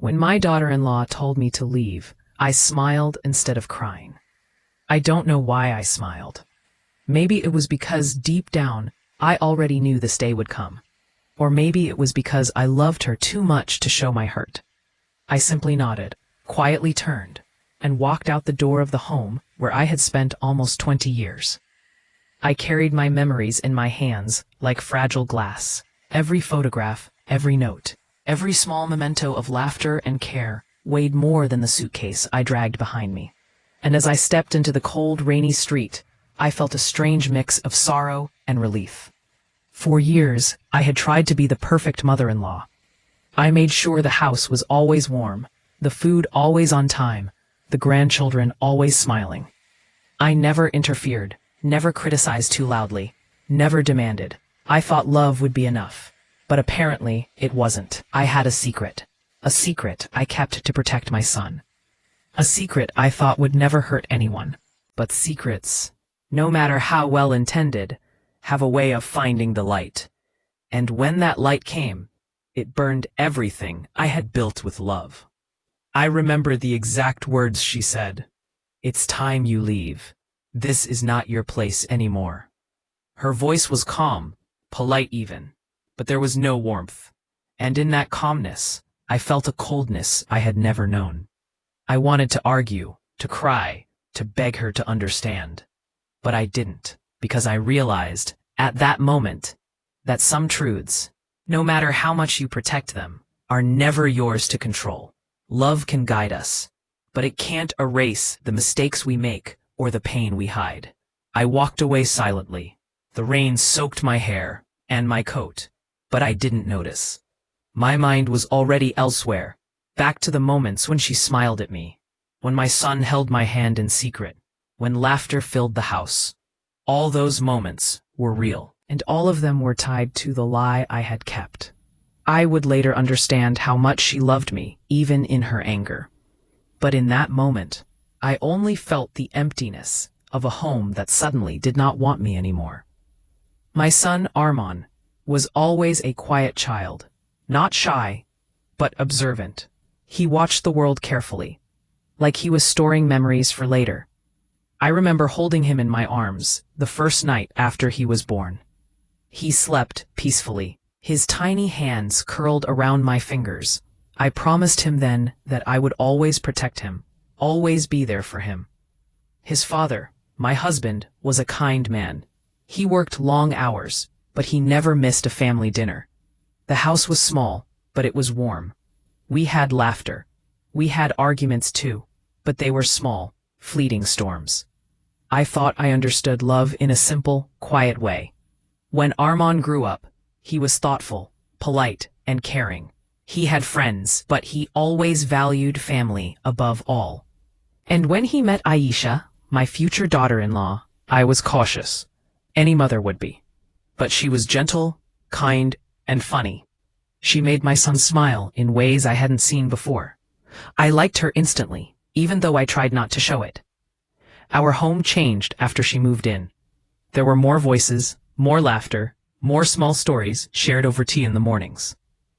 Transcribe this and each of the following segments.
When my daughter-in-law told me to leave, I smiled instead of crying. I don't know why I smiled. Maybe it was because deep down, I already knew this day would come. Or maybe it was because I loved her too much to show my hurt. I simply nodded, quietly turned, and walked out the door of the home where I had spent almost 20 years. I carried my memories in my hands like fragile glass. Every photograph, every note, every small memento of laughter and care weighed more than the suitcase I dragged behind me. And as I stepped into the cold, rainy street, I felt a strange mix of sorrow and relief. For years, I had tried to be the perfect mother-in-law. I made sure the house was always warm, the food always on time, the grandchildren always smiling. I never interfered, never criticized too loudly, never demanded. I thought love would be enough. But apparently, it wasn't. I had a secret I kept to protect my son. A secret I thought would never hurt anyone. But secrets, no matter how well intended, have a way of finding the light. And when that light came, it burned everything I had built with love. I remember the exact words she said. "It's time you leave. This is not your place anymore." Her voice was calm, polite even, but there was no warmth. And in that calmness, I felt a coldness I had never known. I wanted to argue, to cry, to beg her to understand. But I didn't, because I realized, at that moment, that some truths, no matter how much you protect them, are never yours to control. Love can guide us, but it can't erase the mistakes we make or the pain we hide. I walked away silently. The rain soaked my hair and my coat, but I didn't notice. My mind was already elsewhere, back to the moments when she smiled at me, when my son held my hand in secret, when laughter filled the house. All those moments were real, and all of them were tied to the lie I had kept. I would later understand how much she loved me, even in her anger. But in that moment, I only felt the emptiness of a home that suddenly did not want me anymore. My son, Arman, was always a quiet child, not shy, but observant. He watched the world carefully, like he was storing memories for later. I remember holding him in my arms the first night after he was born. He slept peacefully, his tiny hands curled around my fingers. I promised him then that I would always protect him, always be there for him. His father, my husband, was a kind man. He worked long hours, but he never missed a family dinner. The house was small, but it was warm. We had laughter. We had arguments too, but they were small, fleeting storms. I thought I understood love in a simple, quiet way. When Arman grew up, he was thoughtful, polite, and caring. He had friends, but he always valued family above all. And when he met Aisha, my future daughter-in-law, I was cautious. Any mother would be. But she was gentle, kind, and funny. She made my son smile in ways I hadn't seen before. I liked her instantly, even though I tried not to show it. Our home changed after she moved in. There were more voices, more laughter, more small stories shared over tea in the mornings.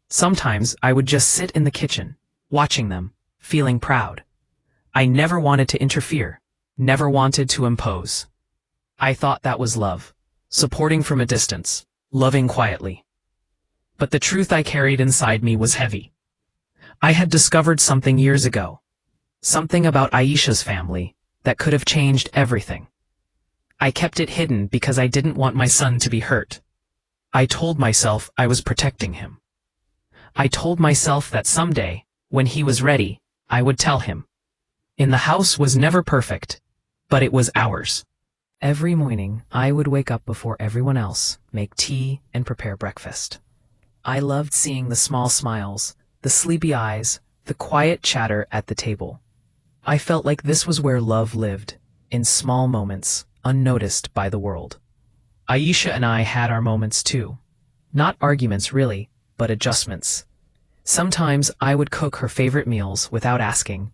Sometimes I would just sit in the kitchen, watching them, feeling proud. I never wanted to interfere, never wanted to impose. I thought that was love, supporting from a distance, loving quietly. But the truth I carried inside me was heavy. I had discovered something years ago, something about Aisha's family that could have changed everything. I kept it hidden because I didn't want my son to be hurt. I told myself I was protecting him. I told myself that someday, when he was ready, I would tell him. And the house was never perfect, but it was ours. Every morning, I would wake up before everyone else, make tea, and prepare breakfast. I loved seeing the small smiles, the sleepy eyes, the quiet chatter at the table. I felt like this was where love lived, in small moments, unnoticed by the world. Aisha and I had our moments too. Not arguments really, but adjustments. Sometimes I would cook her favorite meals without asking,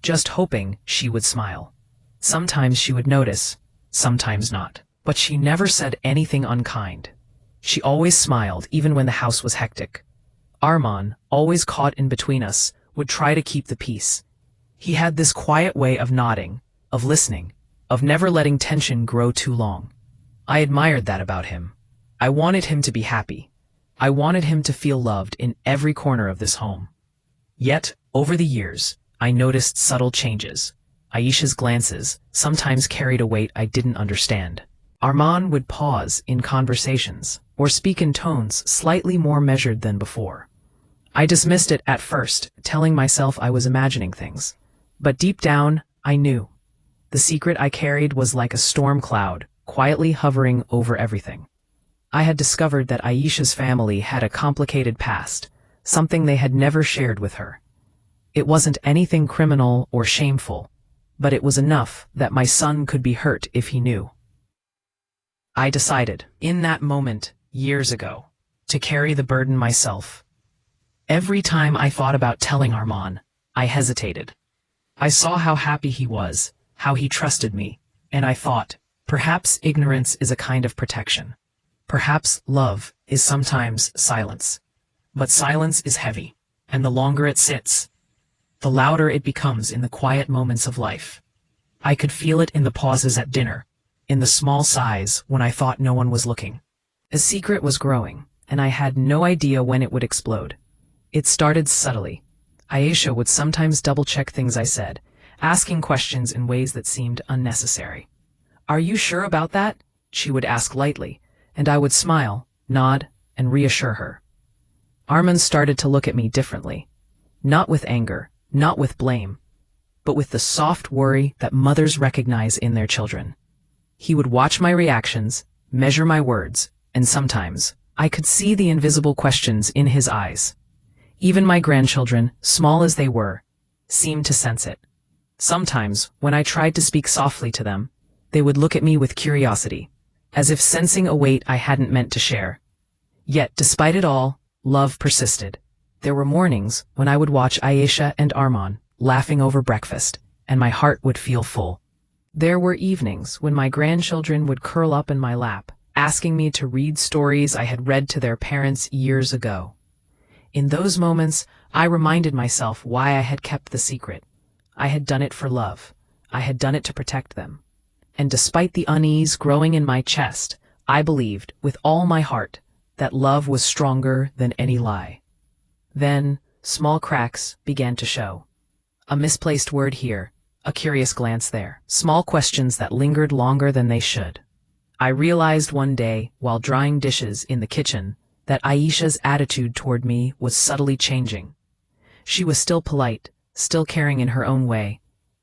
just hoping she would smile. Sometimes she would notice, sometimes not. But she never said anything unkind. She always smiled even when the house was hectic. Arman, always caught in between us, would try to keep the peace. He had this quiet way of nodding, of listening, of never letting tension grow too long. I admired that about him. I wanted him to be happy. I wanted him to feel loved in every corner of this home. Yet, over the years, I noticed subtle changes. Aisha's glances sometimes carried a weight I didn't understand. Arman would pause in conversations, or speak in tones slightly more measured than before. I dismissed it at first, telling myself I was imagining things. But deep down, I knew. The secret I carried was like a storm cloud, quietly hovering over everything. I had discovered that Aisha's family had a complicated past, something they had never shared with her. It wasn't anything criminal or shameful, but it was enough that my son could be hurt if he knew. I decided, in that moment, years ago, to carry the burden myself. Every time I thought about telling Arman, I hesitated. I saw how happy he was, how he trusted me, and I thought, perhaps ignorance is a kind of protection. Perhaps love is sometimes silence. But silence is heavy, and the longer it sits, the louder it becomes in the quiet moments of life. I could feel it in the pauses at dinner, in the small sighs when I thought no one was looking. A secret was growing, and I had no idea when it would explode. It started subtly. Aisha would sometimes double-check things I said, asking questions in ways that seemed unnecessary. "Are you sure about that?" she would ask lightly, and I would smile, nod, and reassure her. Arman started to look at me differently. Not with anger, not with blame, but with the soft worry that mothers recognize in their children. He would watch my reactions, measure my words, and sometimes I could see the invisible questions in his eyes. Even my grandchildren, small as they were, seemed to sense it. Sometimes, when I tried to speak softly to them, they would look at me with curiosity, as if sensing a weight I hadn't meant to share. Yet, despite it all, love persisted. There were mornings when I would watch Aisha and Arman laughing over breakfast, and my heart would feel full. There were evenings when my grandchildren would curl up in my lap, asking me to read stories I had read to their parents years ago. In those moments, I reminded myself why I had kept the secret. I had done it for love. I had done it to protect them. And despite the unease growing in my chest, I believed, with all my heart, that love was stronger than any lie. Then, small cracks began to show. A misplaced word here, a curious glance there, small questions that lingered longer than they should. I realized one day, while drying dishes in the kitchen, that Aisha's attitude toward me was subtly changing. She was still polite, still caring in her own way,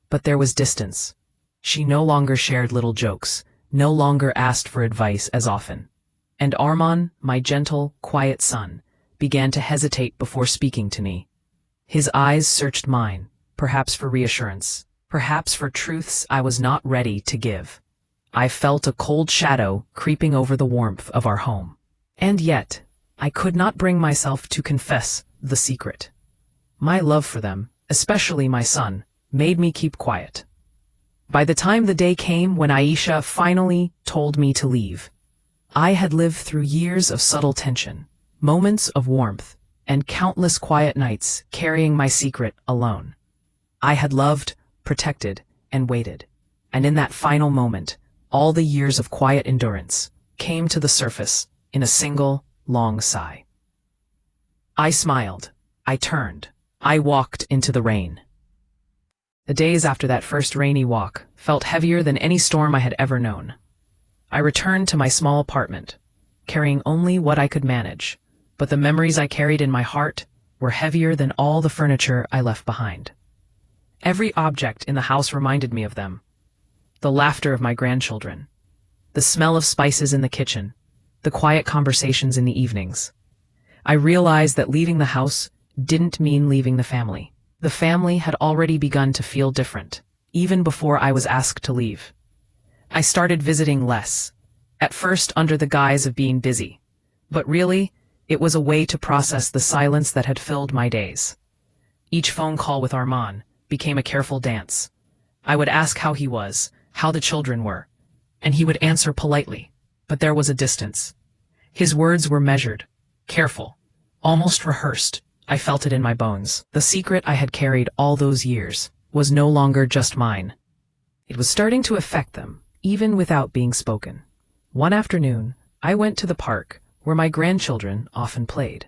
but there was distance. She no longer shared little jokes, no longer asked for advice as often. And Arman, my gentle, quiet son, began to hesitate before speaking to me. His eyes searched mine, perhaps for reassurance, perhaps for truths I was not ready to give. I felt a cold shadow creeping over the warmth of our home. And yet, I could not bring myself to confess the secret. My love for them, especially my son, made me keep quiet. By the time the day came when Aisha finally told me to leave, I had lived through years of subtle tension, moments of warmth, and countless quiet nights carrying my secret alone. I had loved, protected, and waited. And in that final moment, all the years of quiet endurance came to the surface in a single, long sigh. I smiled. I turned. I walked into the rain. The days after that first rainy walk felt heavier than any storm I had ever known. I returned to my small apartment, carrying only what I could manage, but the memories I carried in my heart were heavier than all the furniture I left behind. Every object in the house reminded me of them. The laughter of my grandchildren, the smell of spices in the kitchen, the quiet conversations in the evenings. I realized that leaving the house didn't mean leaving the family. The family had already begun to feel different, even before I was asked to leave. I started visiting less, at first under the guise of being busy, but really, it was a way to process the silence that had filled my days. Each phone call with Arman became a careful dance. I would ask how he was, how the children were, and he would answer politely, but there was a distance. His words were measured, careful, almost rehearsed, I felt it in my bones. The secret I had carried all those years was no longer just mine. It was starting to affect them, even without being spoken. One afternoon, I went to the park where my grandchildren often played.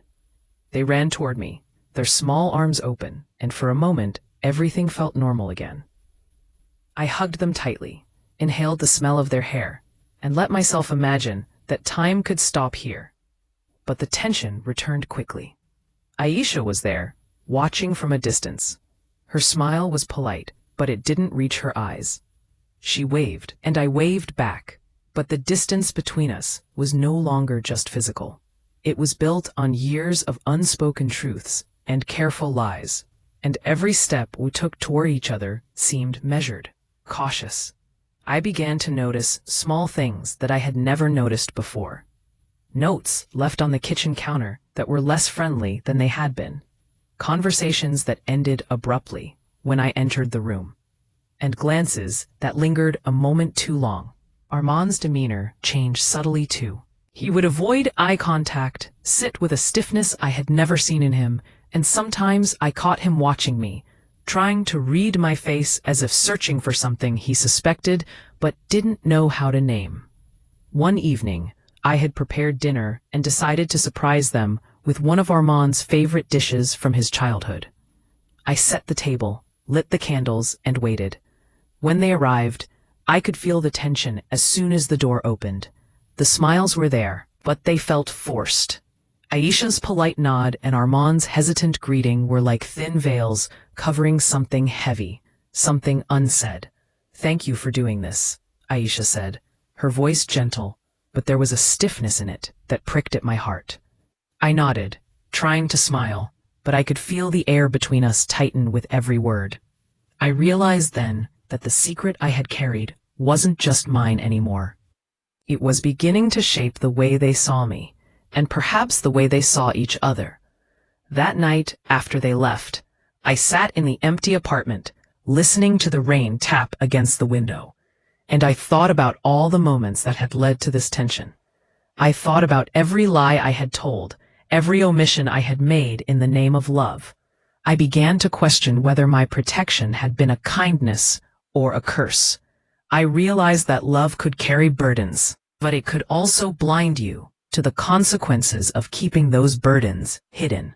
They ran toward me, their small arms open, and for a moment, everything felt normal again. I hugged them tightly, inhaled the smell of their hair, and let myself imagine that time could stop here. But the tension returned quickly. Aisha was there, watching from a distance. Her smile was polite, but it didn't reach her eyes. She waved, and I waved back, but the distance between us was no longer just physical. It was built on years of unspoken truths and careful lies, and every step we took toward each other seemed measured, cautious. I began to notice small things that I had never noticed before. Notes left on the kitchen counter that were less friendly than they had been. Conversations that ended abruptly when I entered the room. And glances that lingered a moment too long. Armand's demeanor changed subtly too. He would avoid eye contact, sit with a stiffness I had never seen in him, and sometimes I caught him watching me, trying to read my face as if searching for something he suspected but didn't know how to name. One evening, I had prepared dinner and decided to surprise them with one of Armand's favorite dishes from his childhood. I set the table, lit the candles, and waited. When they arrived, I could feel the tension as soon as the door opened. The smiles were there, but they felt forced. Aisha's polite nod and Armand's hesitant greeting were like thin veils covering something heavy, something unsaid. "Thank you for doing this," Aisha said, her voice gentle, but there was a stiffness in it that pricked at my heart. I nodded, trying to smile, but I could feel the air between us tighten with every word. I realized then that the secret I had carried wasn't just mine anymore. It was beginning to shape the way they saw me, and perhaps the way they saw each other. That night, after they left, I sat in the empty apartment, listening to the rain tap against the window, and I thought about all the moments that had led to this tension. I thought about every lie I had told, every omission I had made in the name of love. I began to question whether my protection had been a kindness or a curse. I realized that love could carry burdens, but it could also blind you to the consequences of keeping those burdens hidden.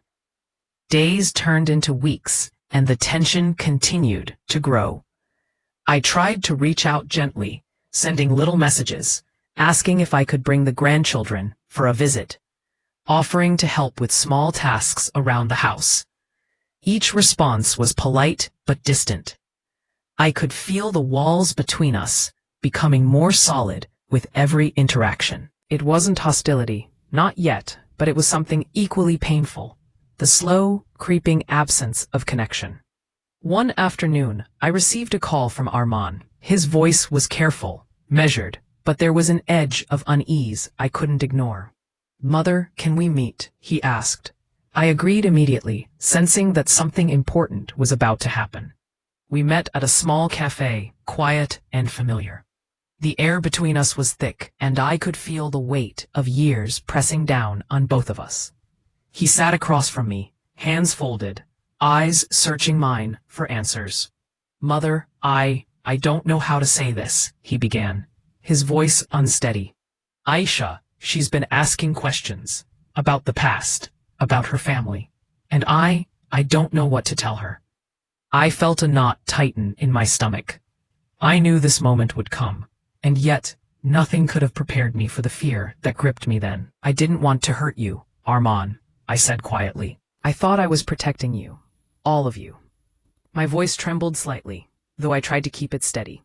Days turned into weeks, and the tension continued to grow. I tried to reach out gently, sending little messages, asking if I could bring the grandchildren for a visit, offering to help with small tasks around the house. Each response was polite but distant. I could feel the walls between us becoming more solid with every interaction. It wasn't hostility, not yet, but it was something equally painful, the slow, creeping absence of connection. One afternoon, I received a call from Armand. His voice was careful, measured, but there was an edge of unease I couldn't ignore. "Mother, can we meet?" he asked. I agreed immediately, sensing that something important was about to happen. We met at a small cafe, quiet and familiar. The air between us was thick, and I could feel the weight of years pressing down on both of us. He sat across from me, hands folded, eyes searching mine for answers. "Mother, I don't know how to say this," he began, his voice unsteady. "Aisha, she's been asking questions about the past, about her family, and I don't know what to tell her." I felt a knot tighten in my stomach. I knew this moment would come, and yet nothing could have prepared me for the fear that gripped me then. "I didn't want to hurt you, Armand," I said quietly. "I thought I was protecting you, all of you." My voice trembled slightly, though I tried to keep it steady.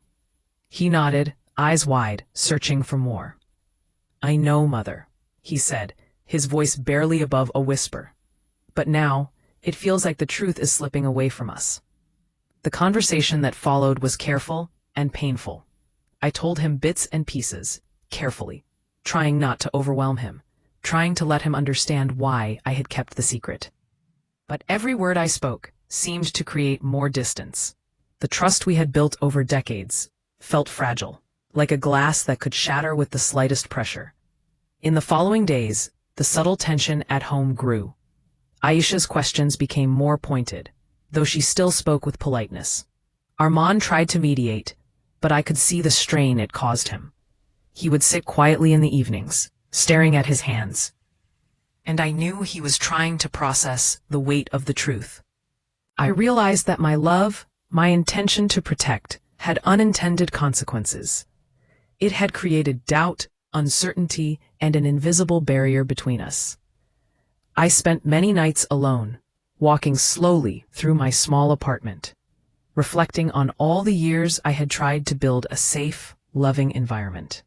He nodded, eyes wide, searching for more. "I know, Mother," he said, his voice barely above a whisper. "But now, it feels like the truth is slipping away from us." The conversation that followed was careful and painful. I told him bits and pieces, carefully, trying not to overwhelm him, trying to let him understand why I had kept the secret. But every word I spoke seemed to create more distance. The trust we had built over decades felt fragile, like a glass that could shatter with the slightest pressure. In the following days, the subtle tension at home grew. Aisha's questions became more pointed, though she still spoke with politeness. Armand tried to mediate, but I could see the strain it caused him. He would sit quietly in the evenings, staring at his hands, and I knew he was trying to process the weight of the truth. I realized that my love, my intention to protect, had unintended consequences. It had created doubt, uncertainty, and an invisible barrier between us. I spent many nights alone, walking slowly through my small apartment, reflecting on all the years I had tried to build a safe, loving environment.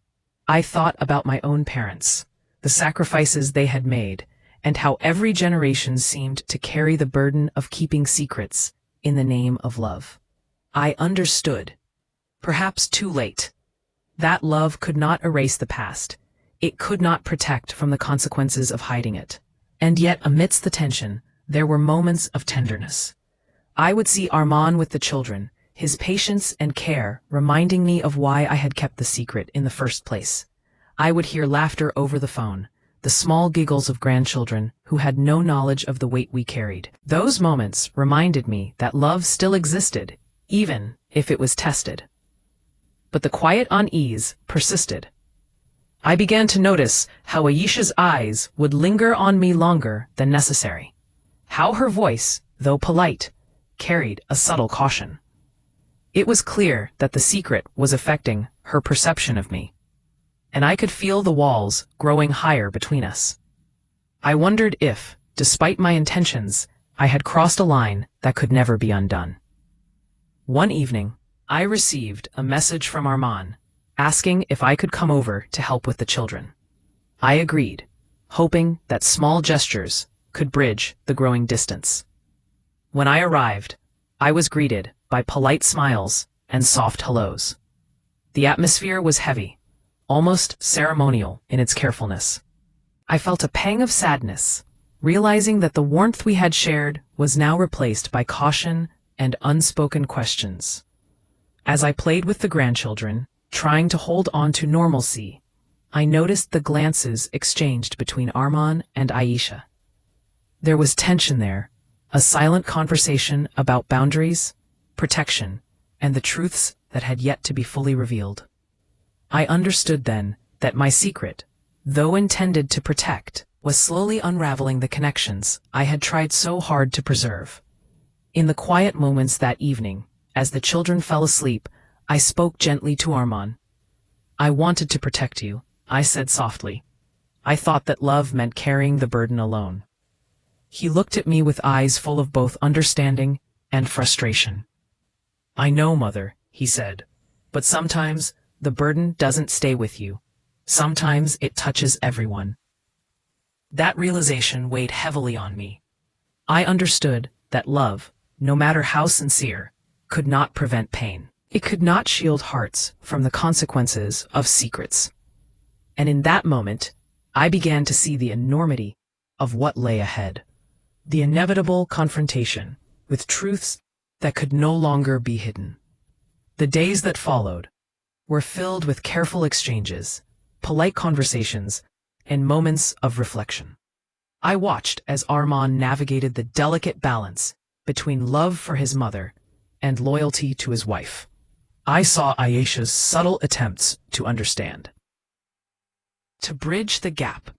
I thought about my own parents, the sacrifices they had made, and how every generation seemed to carry the burden of keeping secrets in the name of love. I understood, perhaps too late, that love could not erase the past. It could not protect from the consequences of hiding it. And yet, amidst the tension, there were moments of tenderness. I would see Armand with the children, his patience and care reminding me of why I had kept the secret in the first place. I would hear laughter over the phone, the small giggles of grandchildren who had no knowledge of the weight we carried. Those moments reminded me that love still existed, even if it was tested. But the quiet unease persisted. I began to notice how Aisha's eyes would linger on me longer than necessary. How her voice, though polite, carried a subtle caution. It was clear that the secret was affecting her perception of me, and I could feel the walls growing higher between us. I wondered if, despite my intentions, I had crossed a line that could never be undone. One evening, I received a message from Armand, asking if I could come over to help with the children. I agreed, hoping that small gestures could bridge the growing distance. When I arrived, I was greeted by polite smiles and soft hellos. The atmosphere was heavy, almost ceremonial in its carefulness. I felt a pang of sadness, realizing that the warmth we had shared was now replaced by caution and unspoken questions. As I played with the grandchildren, trying to hold on to normalcy, I noticed the glances exchanged between Armand and Aisha. There was tension there, a silent conversation about boundaries, protection, and the truths that had yet to be fully revealed. I understood then that my secret, though intended to protect, was slowly unraveling the connections I had tried so hard to preserve. In the quiet moments that evening, as the children fell asleep, I spoke gently to Armand. "I wanted to protect you," I said softly. "I thought that love meant carrying the burden alone." He looked at me with eyes full of both understanding and frustration. "I know, Mother," he said, "but sometimes the burden doesn't stay with you. Sometimes it touches everyone." That realization weighed heavily on me. I understood that love, no matter how sincere, could not prevent pain. It could not shield hearts from the consequences of secrets. And in that moment, I began to see the enormity of what lay ahead. The inevitable confrontation with truths that could no longer be hidden. The days that followed were filled with careful exchanges, polite conversations, and moments of reflection. I watched as Armand navigated the delicate balance between love for his mother and loyalty to his wife. I saw Aisha's subtle attempts to understand, to bridge the gap,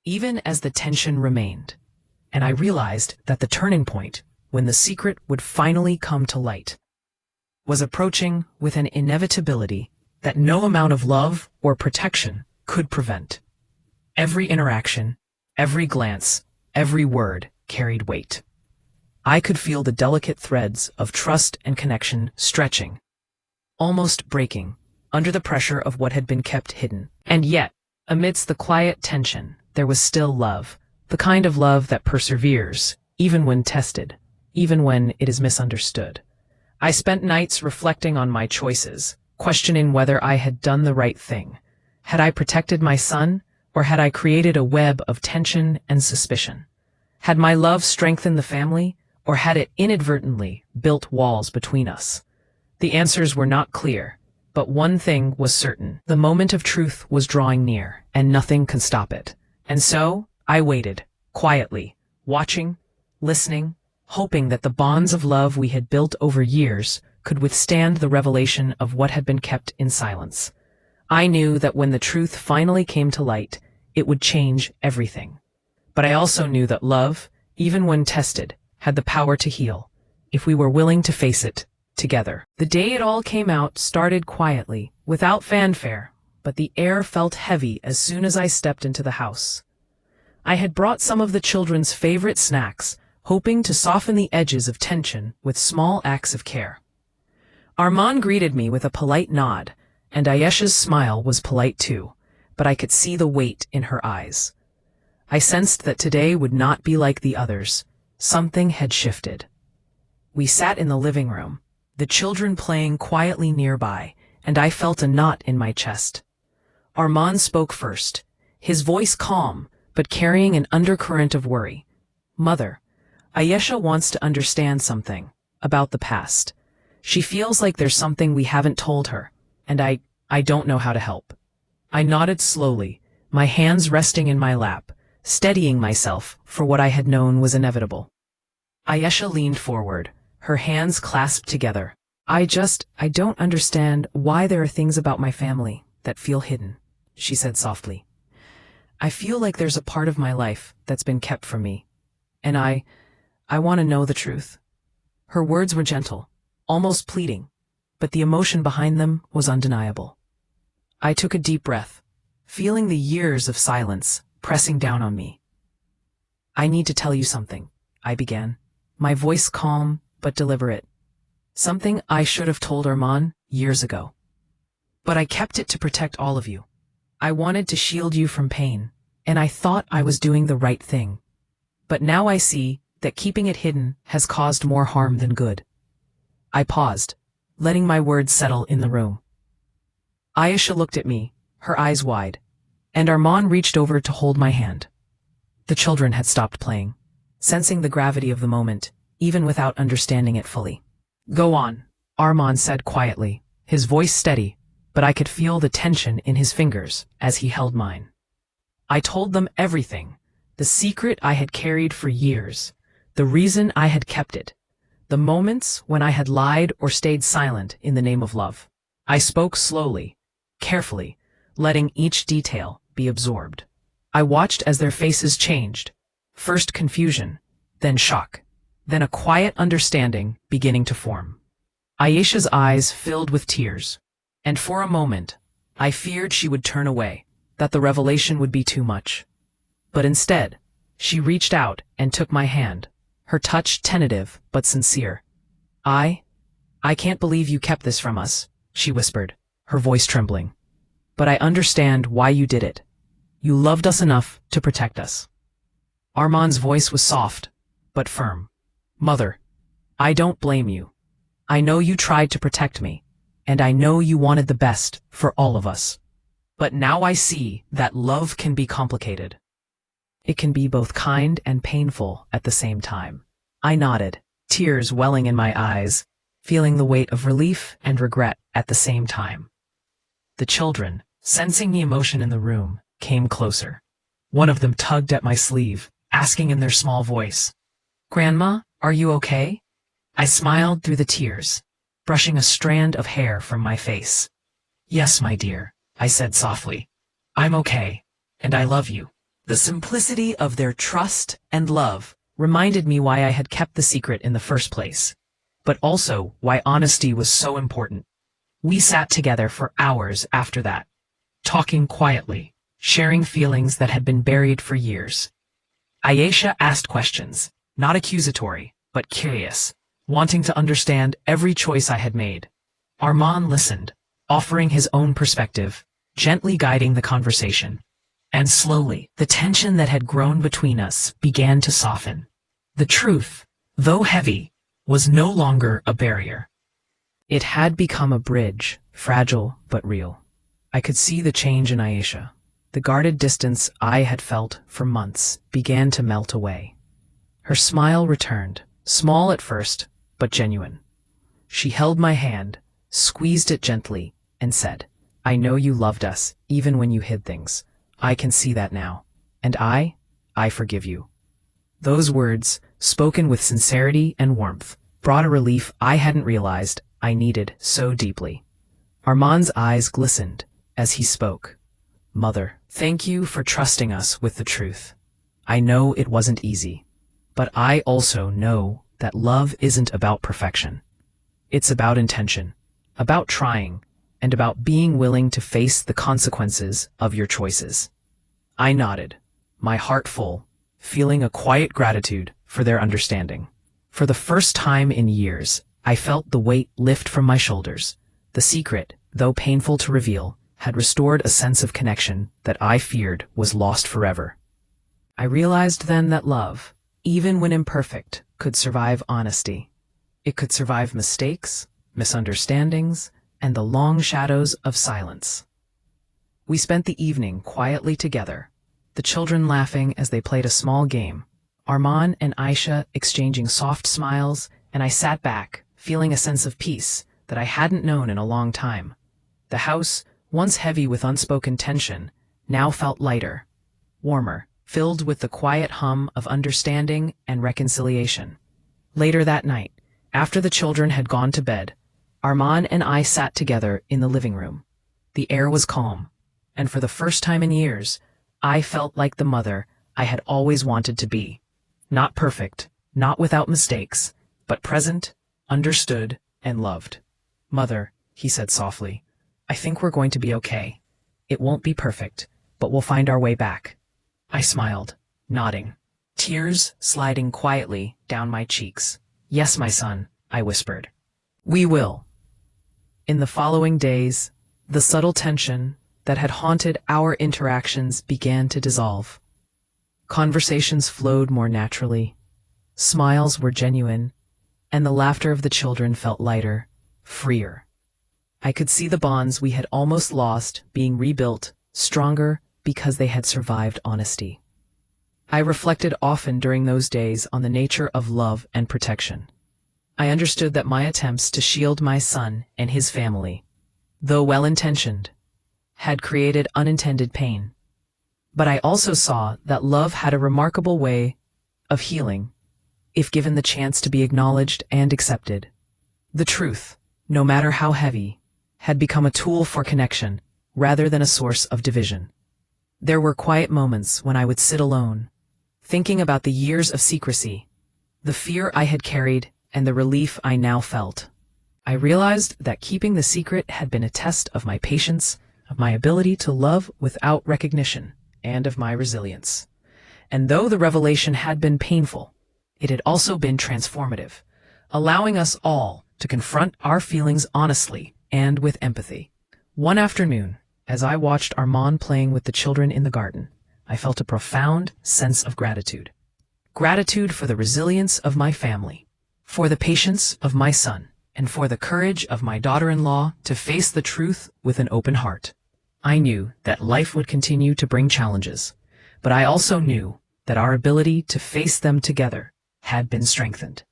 even as the tension remained, and I realized that the turning point, when the secret would finally come to light, was approaching with an inevitability that no amount of love or protection could prevent. Every interaction, every glance, every word carried weight. I could feel the delicate threads of trust and connection stretching, almost breaking, under the pressure of what had been kept hidden. And yet, amidst the quiet tension, there was still love, the kind of love that perseveres, even when tested, even when it is misunderstood. I spent nights reflecting on my choices, questioning whether I had done the right thing. Had I protected my son, or had I created a web of tension and suspicion? Had my love strengthened the family, or had it inadvertently built walls between us? The answers were not clear, but one thing was certain. The moment of truth was drawing near, and nothing could stop it. And so, I waited, quietly, watching, listening, hoping that the bonds of love we had built over years could withstand the revelation of what had been kept in silence. I knew that when the truth finally came to light, it would change everything. But I also knew that love, even when tested, had the power to heal, if we were willing to face it together. The day it all came out started quietly, without fanfare, but the air felt heavy as soon as I stepped into the house. I had brought some of the children's favorite snacks, hoping to soften the edges of tension with small acts of care. Armand greeted me with a polite nod, and Ayesha's smile was polite too, but I could see the weight in her eyes. I sensed that today would not be like the others. Something had shifted. We sat in the living room, the children playing quietly nearby, and I felt a knot in my chest. Armand spoke first, his voice calm, but carrying an undercurrent of worry. "Mother, Ayesha wants to understand something about the past. She feels like there's something we haven't told her, and I don't know how to help." I nodded slowly, my hands resting in my lap, steadying myself for what I had known was inevitable. Ayesha leaned forward, her hands clasped together. I don't understand why there are things about my family that feel hidden," she said softly. "I feel like there's a part of my life that's been kept from me, and I want to know the truth." Her words were gentle, almost pleading, but the emotion behind them was undeniable. I took a deep breath, feeling the years of silence pressing down on me. "I need to tell you something," I began, my voice calm but deliberate. "Something I should have told Armand years ago. But I kept it to protect all of you. I wanted to shield you from pain, and I thought I was doing the right thing. But now I see that keeping it hidden has caused more harm than good." I paused, letting my words settle in the room. Ayesha looked at me, her eyes wide, and Armand reached over to hold my hand. The children had stopped playing, sensing the gravity of the moment, even without understanding it fully. "Go on," Armand said quietly, his voice steady, but I could feel the tension in his fingers as he held mine. I told them everything, the secret I had carried for years, the reason I had kept it, the moments when I had lied or stayed silent in the name of love. I spoke slowly, carefully, letting each detail be absorbed. I watched as their faces changed, first confusion, then shock, then a quiet understanding beginning to form. Ayesha's eyes filled with tears, and for a moment, I feared she would turn away, that the revelation would be too much. But instead, she reached out and took my hand, her touch tentative but sincere. I can't believe you kept this from us," she whispered, her voice trembling. "But I understand why you did it. You loved us enough to protect us." Armand's voice was soft, but firm. "Mother, I don't blame you. I know you tried to protect me, and I know you wanted the best for all of us. But now I see that love can be complicated. It can be both kind and painful at the same time." I nodded, tears welling in my eyes, feeling the weight of relief and regret at the same time. The children, sensing the emotion in the room, came closer. One of them tugged at my sleeve, asking in their small voice, "Grandma, are you okay?" I smiled through the tears, brushing a strand of hair from my face. "Yes, my dear," I said softly. "I'm okay, and I love you." The simplicity of their trust and love reminded me why I had kept the secret in the first place, but also why honesty was so important. We sat together for hours after that, talking quietly, sharing feelings that had been buried for years. Ayesha asked questions, not accusatory, but curious, wanting to understand every choice I had made. Armand listened, offering his own perspective, gently guiding the conversation. And slowly, the tension that had grown between us began to soften. The truth, though heavy, was no longer a barrier. It had become a bridge, fragile but real. I could see the change in Ayesha. The guarded distance I had felt for months began to melt away. Her smile returned, small at first, but genuine. She held my hand, squeezed it gently, and said, "I know you loved us, even when you hid things. I can see that now, and I forgive you." Those words, spoken with sincerity and warmth, brought a relief I hadn't realized I needed so deeply. Armand's eyes glistened as he spoke. "Mother, thank you for trusting us with the truth. I know it wasn't easy, but I also know that love isn't about perfection. It's about intention, about trying, and about being willing to face the consequences of your choices." I nodded, my heart full, feeling a quiet gratitude for their understanding. For the first time in years, I felt the weight lift from my shoulders. The secret, though painful to reveal, had restored a sense of connection that I feared was lost forever. I realized then that love, even when imperfect, could survive honesty. It could survive mistakes, misunderstandings, and the long shadows of silence. We spent the evening quietly together, the children laughing as they played a small game, Armand and Aisha exchanging soft smiles, and I sat back, feeling a sense of peace that I hadn't known in a long time. The house, once heavy with unspoken tension, now felt lighter, warmer, filled with the quiet hum of understanding and reconciliation. Later that night, after the children had gone to bed, Armand and I sat together in the living room. The air was calm, and for the first time in years, I felt like the mother I had always wanted to be. Not perfect, not without mistakes, but present, understood, and loved. "Mother," he said softly, "I think we're going to be okay. It won't be perfect, but we'll find our way back." I smiled, nodding, tears sliding quietly down my cheeks. "Yes, my son," I whispered. "We will." In the following days, the subtle tension that had haunted our interactions began to dissolve. Conversations flowed more naturally, smiles were genuine, and the laughter of the children felt lighter, freer. I could see the bonds we had almost lost being rebuilt, stronger because they had survived honesty. I reflected often during those days on the nature of love and protection. I understood that my attempts to shield my son and his family, though well-intentioned, had created unintended pain. But I also saw that love had a remarkable way of healing, if given the chance to be acknowledged and accepted. The truth, no matter how heavy, had become a tool for connection rather than a source of division. There were quiet moments when I would sit alone, thinking about the years of secrecy, the fear I had carried, and the relief I now felt. I realized that keeping the secret had been a test of my patience, of my ability to love without recognition, and of my resilience. And though the revelation had been painful, it had also been transformative, allowing us all to confront our feelings honestly and with empathy. One afternoon, as I watched Armand playing with the children in the garden, I felt a profound sense of gratitude. Gratitude for the resilience of my family, for the patience of my son, and for the courage of my daughter-in-law to face the truth with an open heart. I knew that life would continue to bring challenges, but I also knew that our ability to face them together had been strengthened.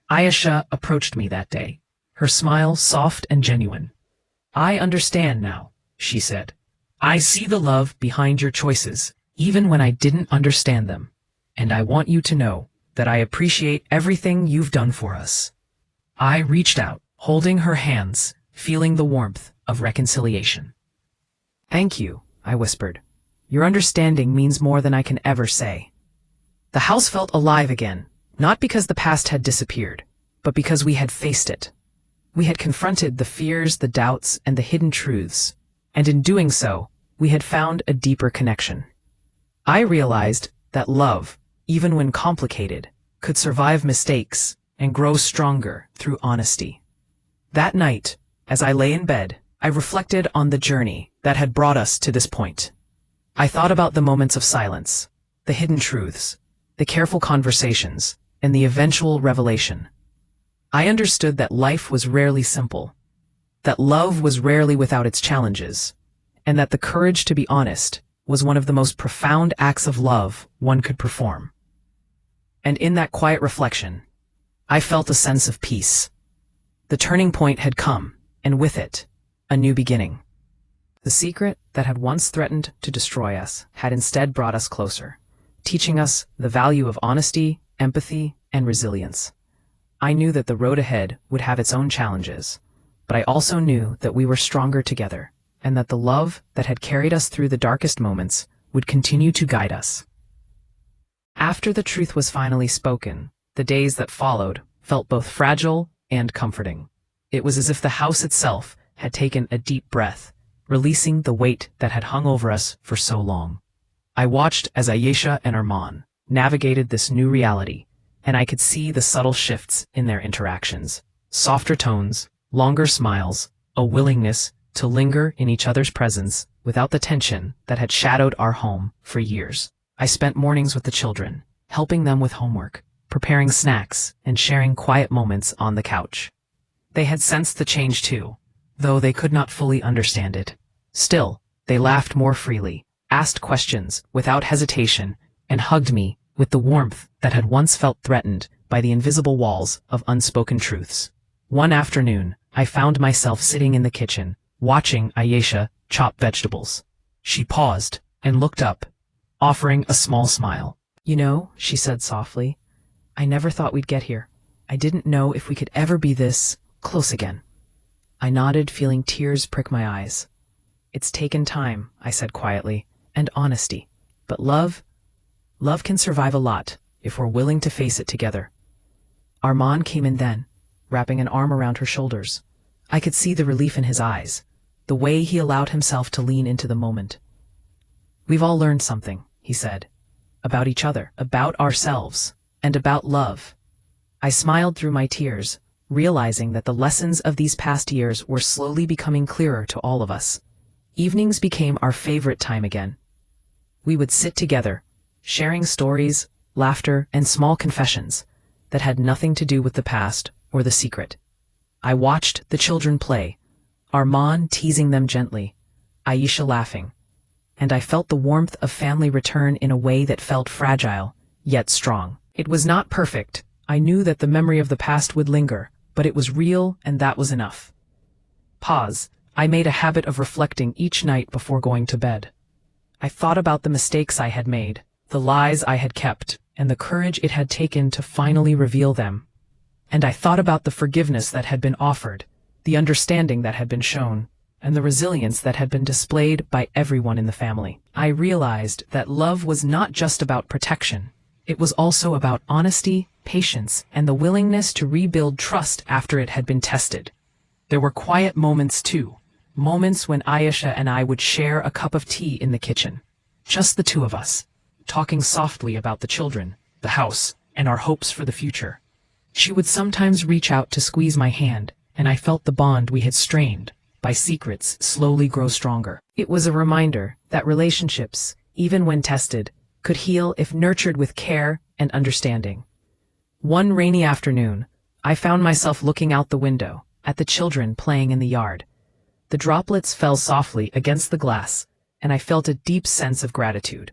Ayesha approached me that day, her smile soft and genuine. "I understand now," she said. "I see the love behind your choices, even when I didn't understand them, and I want you to know that I appreciate everything you've done for us." I reached out, holding her hands, feeling the warmth of reconciliation. "Thank you," I whispered. "Your understanding means more than I can ever say." The house felt alive again, not because the past had disappeared, but because we had faced it. We had confronted the fears, the doubts, and the hidden truths, and in doing so, we had found a deeper connection. I realized that love, even when complicated, could survive mistakes and grow stronger through honesty. That night, as I lay in bed, I reflected on the journey that had brought us to this point. I thought about the moments of silence, the hidden truths, the careful conversations, and the eventual revelation. I understood that life was rarely simple, that love was rarely without its challenges, and that the courage to be honest was one of the most profound acts of love one could perform. And in that quiet reflection, I felt a sense of peace. The turning point had come, and with it, a new beginning. The secret that had once threatened to destroy us had instead brought us closer, teaching us the value of honesty, empathy, and resilience. I knew that the road ahead would have its own challenges, but I also knew that we were stronger together, and that the love that had carried us through the darkest moments would continue to guide us. After the truth was finally spoken, the days that followed felt both fragile and comforting. It was as if the house itself had taken a deep breath, releasing the weight that had hung over us for so long. I watched as Ayesha and Arman navigated this new reality, and I could see the subtle shifts in their interactions. Softer tones, longer smiles, a willingness to linger in each other's presence without the tension that had shadowed our home for years. I spent mornings with the children, helping them with homework, preparing snacks, and sharing quiet moments on the couch. They had sensed the change too, though they could not fully understand it. Still, they laughed more freely, asked questions without hesitation, and hugged me with the warmth that had once felt threatened by the invisible walls of unspoken truths. One afternoon, I found myself sitting in the kitchen, watching Ayesha chop vegetables. She paused and looked up, offering a small smile. "You know," she said softly, "I never thought we'd get here. I didn't know if we could ever be this close again." I nodded, feeling tears prick my eyes. "It's taken time," I said quietly, "and honesty. But love can survive a lot if we're willing to face it together." Arman came in then, wrapping an arm around her shoulders. I could see the relief in his eyes, the way he allowed himself to lean into the moment. "We've all learned something," he said, "about each other, about ourselves, and about love." I smiled through my tears, realizing that the lessons of these past years were slowly becoming clearer to all of us. Evenings became our favorite time again. We would sit together, sharing stories, laughter, and small confessions that had nothing to do with the past or the secret. I watched the children play, Arman teasing them gently, Ayesha laughing, and I felt the warmth of family return in a way that felt fragile, yet strong. It was not perfect. I knew that the memory of the past would linger, but it was real, and that was enough. Pause. I made a habit of reflecting each night before going to bed. I thought about the mistakes I had made, the lies I had kept, and the courage it had taken to finally reveal them. And I thought about the forgiveness that had been offered, the understanding that had been shown, and the resilience that had been displayed by everyone in the family. I realized that love was not just about protection. It was also about honesty, patience, and the willingness to rebuild trust after it had been tested. There were quiet moments too, moments when Ayesha and I would share a cup of tea in the kitchen, just the two of us, talking softly about the children, the house, and our hopes for the future. She would sometimes reach out to squeeze my hand, and I felt the bond we had strained by secrets slowly grow stronger. It was a reminder that relationships, even when tested, could heal if nurtured with care and understanding. One rainy afternoon, I found myself looking out the window at the children playing in the yard. The droplets fell softly against the glass, and I felt a deep sense of gratitude.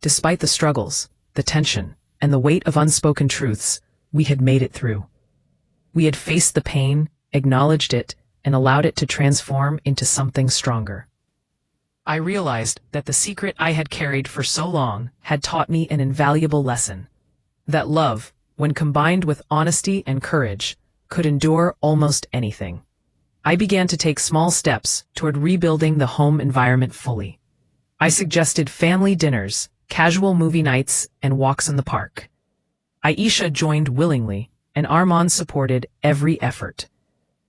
Despite the struggles, the tension, and the weight of unspoken truths, we had made it through. We had faced the pain, acknowledged it, and allowed it to transform into something stronger. I realized that the secret I had carried for so long had taught me an invaluable lesson, that love, when combined with honesty and courage, could endure almost anything. I began to take small steps toward rebuilding the home environment fully. I suggested family dinners, casual movie nights, and walks in the park. Ayesha joined willingly, and Arman supported every effort.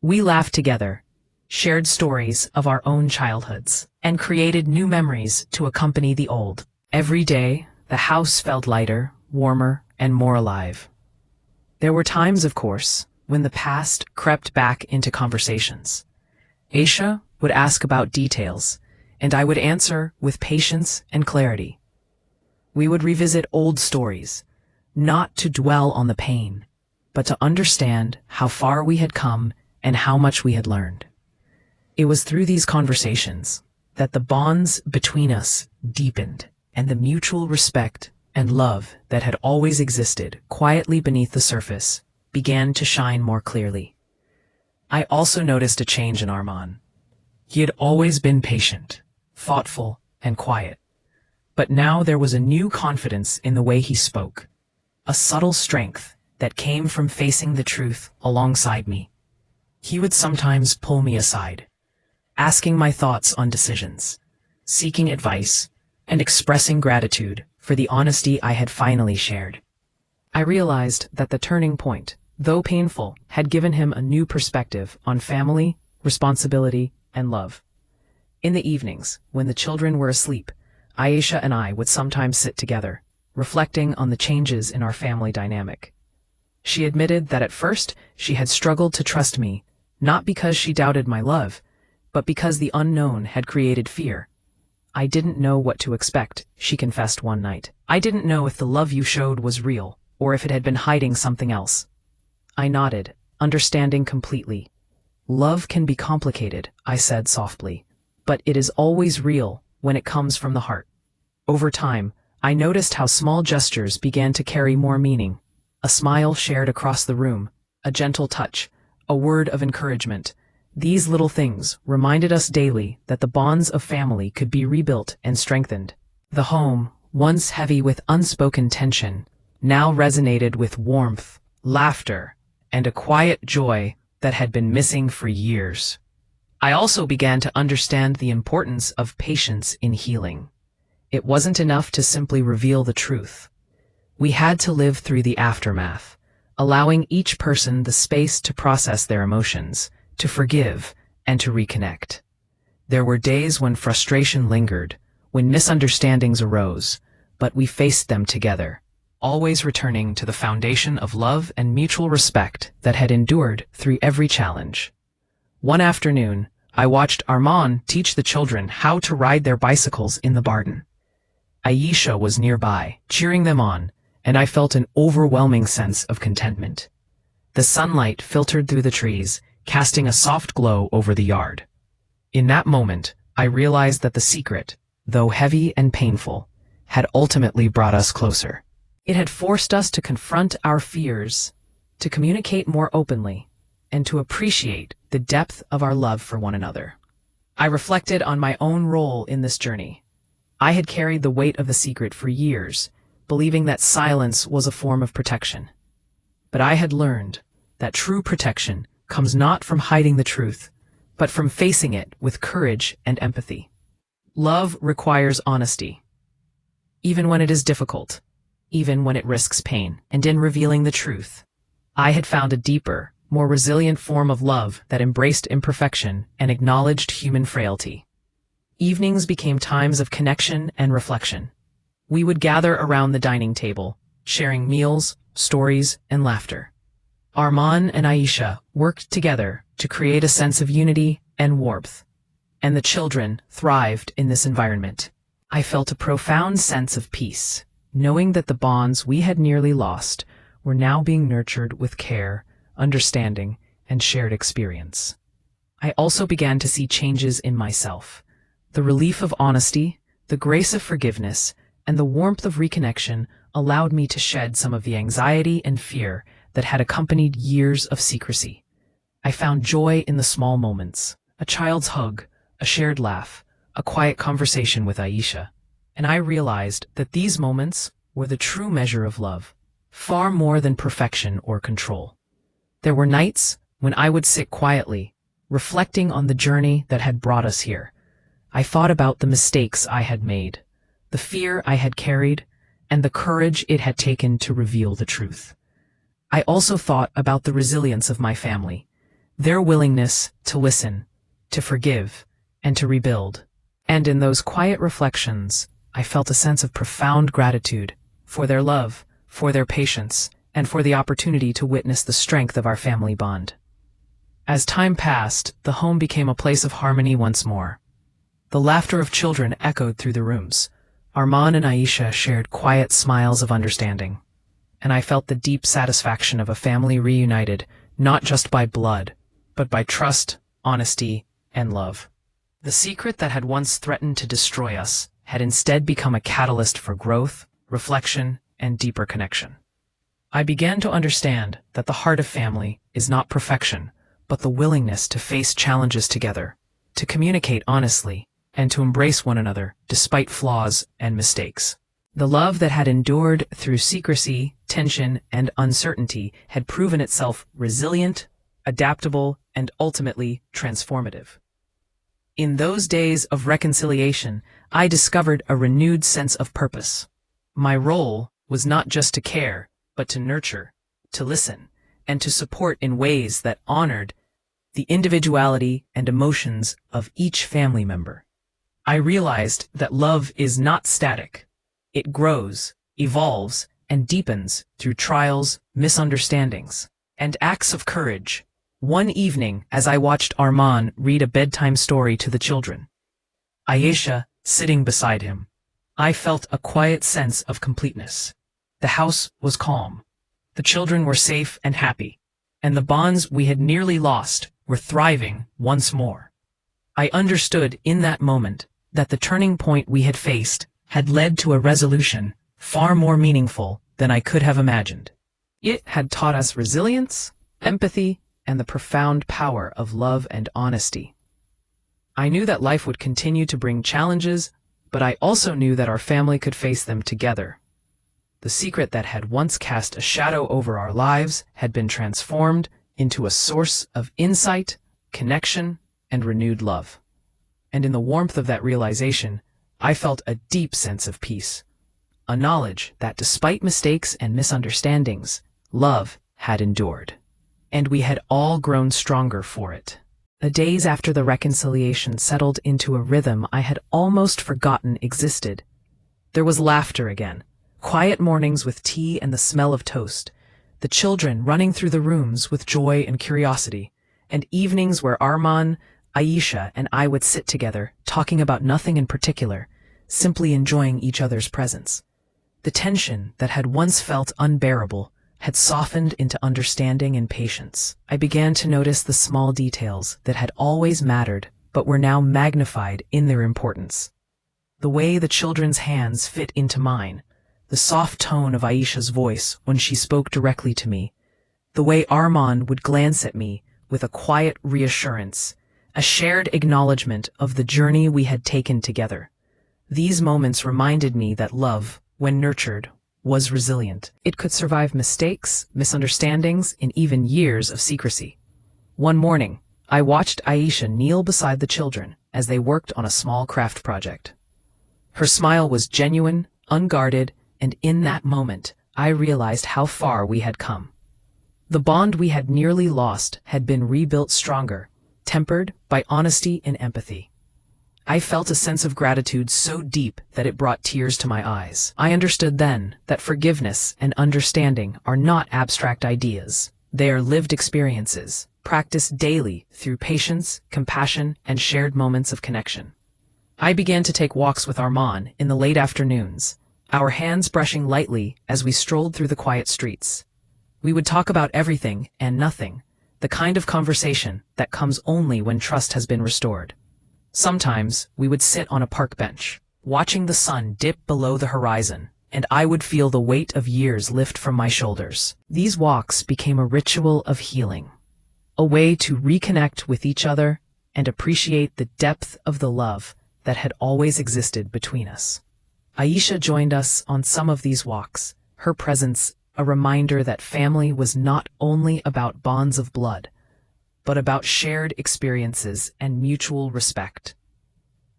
We laughed together, shared stories of our own childhoods, and created new memories to accompany the old. Every day, the house felt lighter, warmer, and more alive. There were times, of course, when the past crept back into conversations. Ayesha would ask about details, and I would answer with patience and clarity. We would revisit old stories, not to dwell on the pain, but to understand how far we had come and how much we had learned. It was through these conversations that the bonds between us deepened, and the mutual respect and love that had always existed quietly beneath the surface began to shine more clearly. I also noticed a change in Arman. He had always been patient, thoughtful, and quiet. But now there was a new confidence in the way he spoke, a subtle strength that came from facing the truth alongside me. He would sometimes pull me aside, asking my thoughts on decisions, seeking advice, and expressing gratitude for the honesty I had finally shared. I realized that the turning point, though painful, had given him a new perspective on family, responsibility, and love. In the evenings, when the children were asleep, Aisha and I would sometimes sit together, reflecting on the changes in our family dynamic. She admitted that at first she had struggled to trust me, not because she doubted my love, but because the unknown had created fear. "I didn't know what to expect," she confessed one night. "I didn't know if the love you showed was real, or if it had been hiding something else." I nodded, understanding completely. "Love can be complicated," I said softly, "but it is always real when it comes from the heart." Over time, I noticed how small gestures began to carry more meaning. A smile shared across the room, a gentle touch, a word of encouragement. These little things reminded us daily that the bonds of family could be rebuilt and strengthened. The home, once heavy with unspoken tension, now resonated with warmth, laughter, and a quiet joy that had been missing for years. I also began to understand the importance of patience in healing. It wasn't enough to simply reveal the truth. We had to live through the aftermath, allowing each person the space to process their emotions, to forgive, and to reconnect. There were days when frustration lingered, when misunderstandings arose, but we faced them together, always returning to the foundation of love and mutual respect that had endured through every challenge. One afternoon, I watched Armand teach the children how to ride their bicycles in the garden. Aisha was nearby, cheering them on, and I felt an overwhelming sense of contentment. The sunlight filtered through the trees, casting a soft glow over the yard. In that moment, I realized that the secret, though heavy and painful, had ultimately brought us closer. It had forced us to confront our fears, to communicate more openly, and to appreciate the depth of our love for one another. I reflected on my own role in this journey. I had carried the weight of the secret for years, believing that silence was a form of protection. But I had learned that true protection comes not from hiding the truth, but from facing it with courage and empathy. Love requires honesty, even when it is difficult, even when it risks pain. And in revealing the truth, I had found a deeper, more resilient form of love that embraced imperfection and acknowledged human frailty. Evenings became times of connection and reflection. We would gather around the dining table, sharing meals, stories, and laughter. Armand and Aisha worked together to create a sense of unity and warmth, and the children thrived in this environment. I felt a profound sense of peace, knowing that the bonds we had nearly lost were now being nurtured with care, understanding, and shared experience. I also began to see changes in myself. The relief of honesty, the grace of forgiveness, and the warmth of reconnection allowed me to shed some of the anxiety and fear that had accompanied years of secrecy. I found joy in the small moments, a child's hug, a shared laugh, a quiet conversation with Aisha, and I realized that these moments were the true measure of love, far more than perfection or control. There were nights when I would sit quietly, reflecting on the journey that had brought us here. I thought about the mistakes I had made, the fear I had carried, and the courage it had taken to reveal the truth. I also thought about the resilience of my family, their willingness to listen, to forgive, and to rebuild. And in those quiet reflections, I felt a sense of profound gratitude for their love, for their patience, and for the opportunity to witness the strength of our family bond. As time passed, the home became a place of harmony once more. The laughter of children echoed through the rooms. Armand and Aisha shared quiet smiles of understanding, and I felt the deep satisfaction of a family reunited, not just by blood, but by trust, honesty, and love. The secret that had once threatened to destroy us had instead become a catalyst for growth, reflection, and deeper connection. I began to understand that the heart of family is not perfection, but the willingness to face challenges together, to communicate honestly, and to embrace one another despite flaws and mistakes. The love that had endured through secrecy, tension, and uncertainty had proven itself resilient, adaptable, and ultimately transformative. In those days of reconciliation, I discovered a renewed sense of purpose. My role was not just to care, but to nurture, to listen, and to support in ways that honored the individuality and emotions of each family member. I realized that love is not static. It grows, evolves, and deepens through trials, misunderstandings, and acts of courage. One evening, as I watched Arman read a bedtime story to the children, Aisha sitting beside him, I felt a quiet sense of completeness. The house was calm. The children were safe and happy, and the bonds we had nearly lost were thriving once more. I understood in that moment that the turning point we had faced had led to a resolution far more meaningful than I could have imagined. It had taught us resilience, empathy, and the profound power of love and honesty. I knew that life would continue to bring challenges, but I also knew that our family could face them together. The secret that had once cast a shadow over our lives had been transformed into a source of insight, connection, and renewed love. And in the warmth of that realization, I felt a deep sense of peace, a knowledge that despite mistakes and misunderstandings, love had endured, and we had all grown stronger for it. The days after the reconciliation settled into a rhythm I had almost forgotten existed. There was laughter again, quiet mornings with tea and the smell of toast, the children running through the rooms with joy and curiosity, and evenings where Arman, Aisha, and I would sit together, talking about nothing in particular, simply enjoying each other's presence. The tension that had once felt unbearable had softened into understanding and patience. I began to notice the small details that had always mattered, but were now magnified in their importance. The way the children's hands fit into mine, the soft tone of Aisha's voice when she spoke directly to me, the way Arman would glance at me with a quiet reassurance, a shared acknowledgement of the journey we had taken together. These moments reminded me that love, when nurtured, was resilient. It could survive mistakes, misunderstandings, and even years of secrecy. One morning, I watched Aisha kneel beside the children as they worked on a small craft project. Her smile was genuine, unguarded, and in that moment, I realized how far we had come. The bond we had nearly lost had been rebuilt stronger, tempered by honesty and empathy. I felt a sense of gratitude so deep that it brought tears to my eyes. I understood then that forgiveness and understanding are not abstract ideas. They are lived experiences, practiced daily through patience, compassion, and shared moments of connection. I began to take walks with Arman in the late afternoons, our hands brushing lightly as we strolled through the quiet streets. We would talk about everything and nothing, the kind of conversation that comes only when trust has been restored. Sometimes we would sit on a park bench, watching the sun dip below the horizon, and I would feel the weight of years lift from my shoulders. These walks became a ritual of healing, a way to reconnect with each other and appreciate the depth of the love that had always existed between us. Aisha joined us on some of these walks, her presence a reminder that family was not only about bonds of blood, but about shared experiences and mutual respect.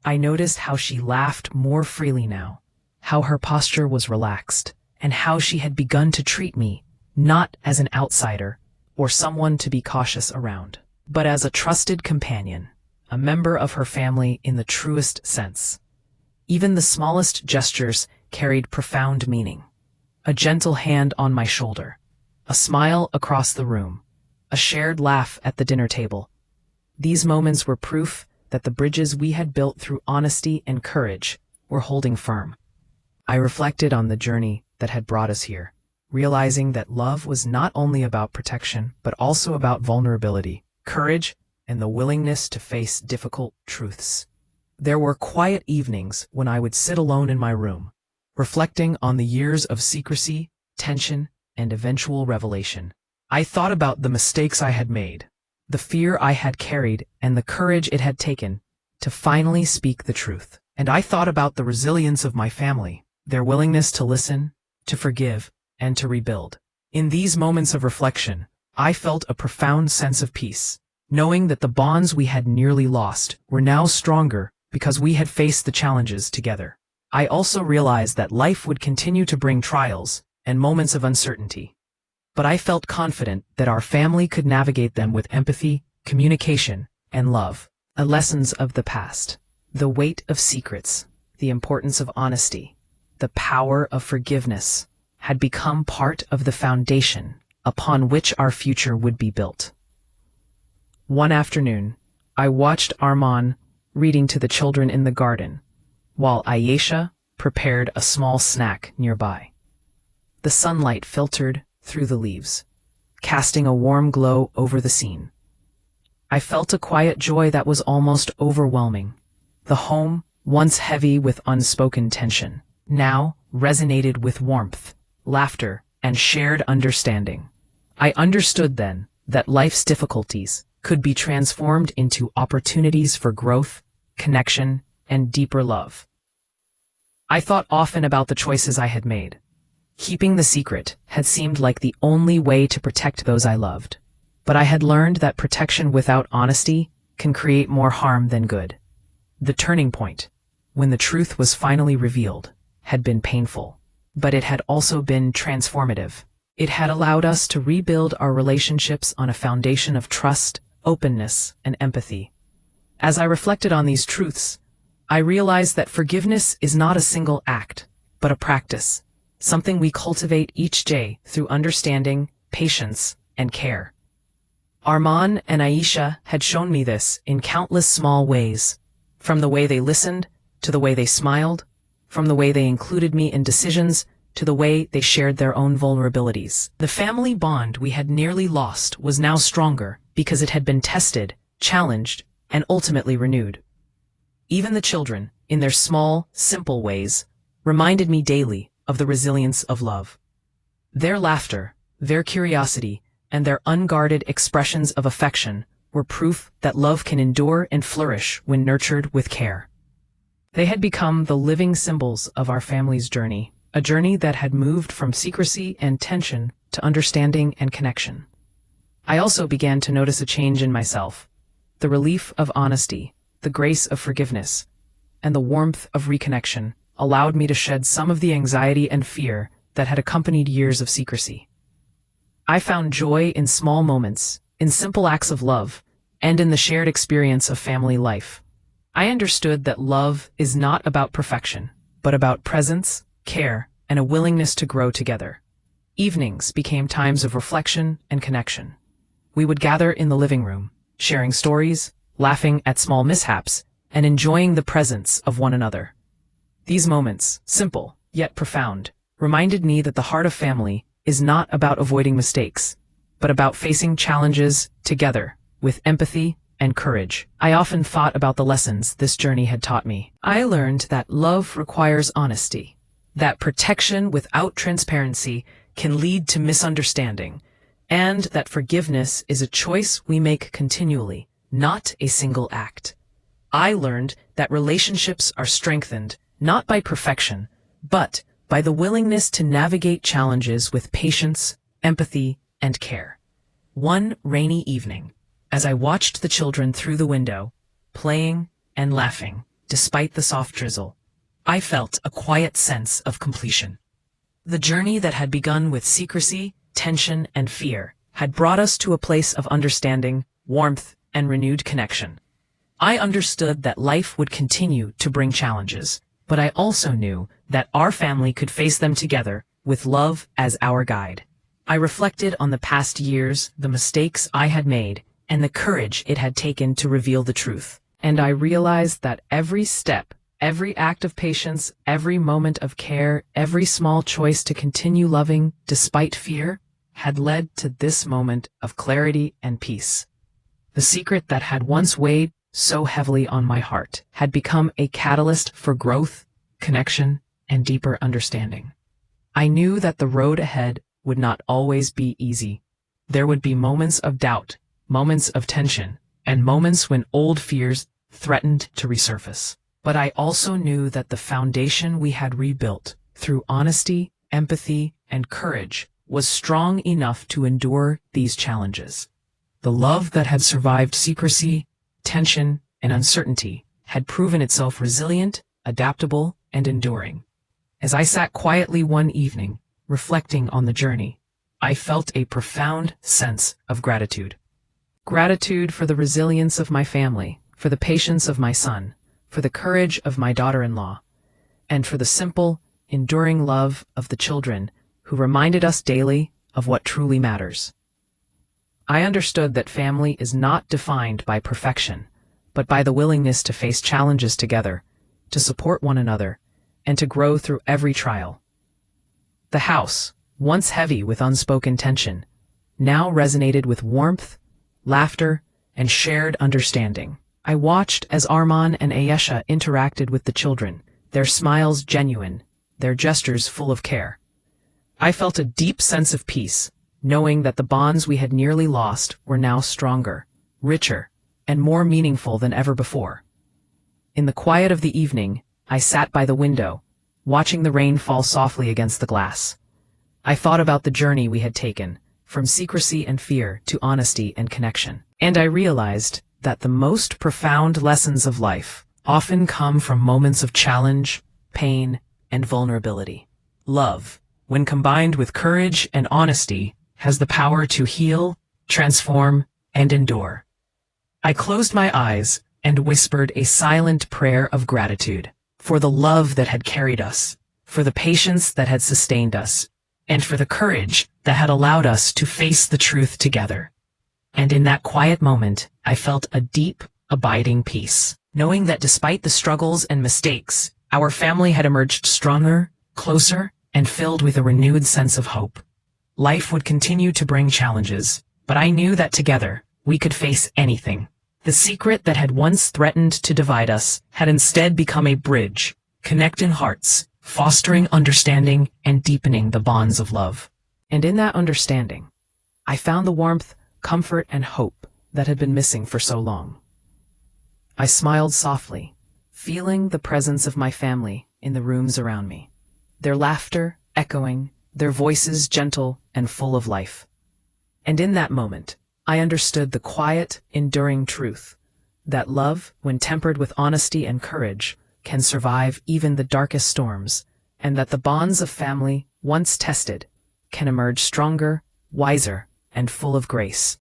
I noticed how she laughed more freely now, how her posture was relaxed, and how she had begun to treat me not as an outsider or someone to be cautious around, but as a trusted companion, a member of her family in the truest sense. Even the smallest gestures carried profound meaning. A gentle hand on my shoulder, a smile across the room, a shared laugh at the dinner table. These moments were proof that the bridges we had built through honesty and courage were holding firm. I reflected on the journey that had brought us here, realizing that love was not only about protection, but also about vulnerability, courage, and the willingness to face difficult truths. There were quiet evenings when I would sit alone in my room, reflecting on the years of secrecy, tension, and eventual revelation. I thought about the mistakes I had made, the fear I had carried, and the courage it had taken to finally speak the truth. And I thought about the resilience of my family, their willingness to listen, to forgive, and to rebuild. In these moments of reflection, I felt a profound sense of peace, knowing that the bonds we had nearly lost were now stronger because we had faced the challenges together. I also realized that life would continue to bring trials and moments of uncertainty, but I felt confident that our family could navigate them with empathy, communication, and love. Lessons of the past. The weight of secrets, the importance of honesty, the power of forgiveness had become part of the foundation upon which our future would be built. One afternoon, I watched Arman reading to the children in the garden, while Ayesha prepared a small snack nearby. The sunlight filtered through the leaves, casting a warm glow over the scene. I felt a quiet joy that was almost overwhelming. The home, once heavy with unspoken tension, now resonated with warmth, laughter, and shared understanding. I understood then that life's difficulties could be transformed into opportunities for growth, connection, and deeper love. I thought often about the choices I had made. Keeping the secret had seemed like the only way to protect those I loved, but I had learned that protection without honesty can create more harm than good. The turning point, when the truth was finally revealed, had been painful, but it had also been transformative. It had allowed us to rebuild our relationships on a foundation of trust, openness, and empathy. As I reflected on these truths, I realized that forgiveness is not a single act, but a practice, something we cultivate each day through understanding, patience, and care. Arman and Aisha had shown me this in countless small ways, from the way they listened, to the way they smiled, from the way they included me in decisions, to the way they shared their own vulnerabilities. The family bond we had nearly lost was now stronger because it had been tested, challenged, and ultimately renewed. Even the children, in their small, simple ways, reminded me daily of the resilience of love. Their laughter, their curiosity, and their unguarded expressions of affection were proof that love can endure and flourish when nurtured with care. They had become the living symbols of our family's journey, a journey that had moved from secrecy and tension to understanding and connection. I also began to notice a change in myself, the relief of honesty, the grace of forgiveness, and the warmth of reconnection allowed me to shed some of the anxiety and fear that had accompanied years of secrecy. I found joy in small moments, in simple acts of love, and in the shared experience of family life. I understood that love is not about perfection, but about presence, care, and a willingness to grow together. Evenings became times of reflection and connection. We would gather in the living room, sharing stories, laughing at small mishaps, and enjoying the presence of one another. These moments, simple yet profound, reminded me that the heart of family is not about avoiding mistakes, but about facing challenges together with empathy and courage. I often thought about the lessons this journey had taught me. I learned that love requires honesty, that protection without transparency can lead to misunderstanding, and that forgiveness is a choice we make continually, not a single act. I learned that relationships are strengthened not by perfection, but by the willingness to navigate challenges with patience, empathy, and care. One rainy evening, as I watched the children through the window, playing and laughing, despite the soft drizzle, I felt a quiet sense of completion. The journey that had begun with secrecy, tension, and fear had brought us to a place of understanding, warmth, and renewed connection. I understood that life would continue to bring challenges, but I also knew that our family could face them together with love as our guide. I reflected on the past years, the mistakes I had made, and the courage it had taken to reveal the truth. And I realized that every step, every act of patience, every moment of care, every small choice to continue loving despite fear had led to this moment of clarity and peace. The secret that had once weighed so heavily on my heart had become a catalyst for growth, connection, and deeper understanding. I knew that the road ahead would not always be easy. There would be moments of doubt, moments of tension, and moments when old fears threatened to resurface. But I also knew that the foundation we had rebuilt through honesty, empathy, and courage was strong enough to endure these challenges. The love that had survived secrecy, tension, and uncertainty had proven itself resilient, adaptable, and enduring. As I sat quietly one evening, reflecting on the journey, I felt a profound sense of gratitude. Gratitude for the resilience of my family, for the patience of my son, for the courage of my daughter-in-law, and for the simple, enduring love of the children who reminded us daily of what truly matters. I understood that family is not defined by perfection, but by the willingness to face challenges together, to support one another, and to grow through every trial. The house, once heavy with unspoken tension, now resonated with warmth, laughter, and shared understanding. I watched as Arman and Ayesha interacted with the children, their smiles genuine, their gestures full of care. I felt a deep sense of peace, knowing that the bonds we had nearly lost were now stronger, richer, and more meaningful than ever before. In the quiet of the evening, I sat by the window, watching the rain fall softly against the glass. I thought about the journey we had taken, from secrecy and fear to honesty and connection. And I realized that the most profound lessons of life often come from moments of challenge, pain, and vulnerability. Love, when combined with courage and honesty, has the power to heal, transform, and endure. I closed my eyes and whispered a silent prayer of gratitude for the love that had carried us, for the patience that had sustained us, and for the courage that had allowed us to face the truth together. And in that quiet moment, I felt a deep, abiding peace, knowing that despite the struggles and mistakes, our family had emerged stronger, closer, and filled with a renewed sense of hope. Life would continue to bring challenges, but I knew that together, we could face anything. The secret that had once threatened to divide us had instead become a bridge, connecting hearts, fostering understanding, and deepening the bonds of love. And in that understanding, I found the warmth, comfort, and hope that had been missing for so long. I smiled softly, feeling the presence of my family in the rooms around me, their laughter echoing, their voices gentle and full of life. And in that moment, I understood the quiet, enduring truth that love, when tempered with honesty and courage, can survive even the darkest storms, and that the bonds of family, once tested, can emerge stronger, wiser, and full of grace.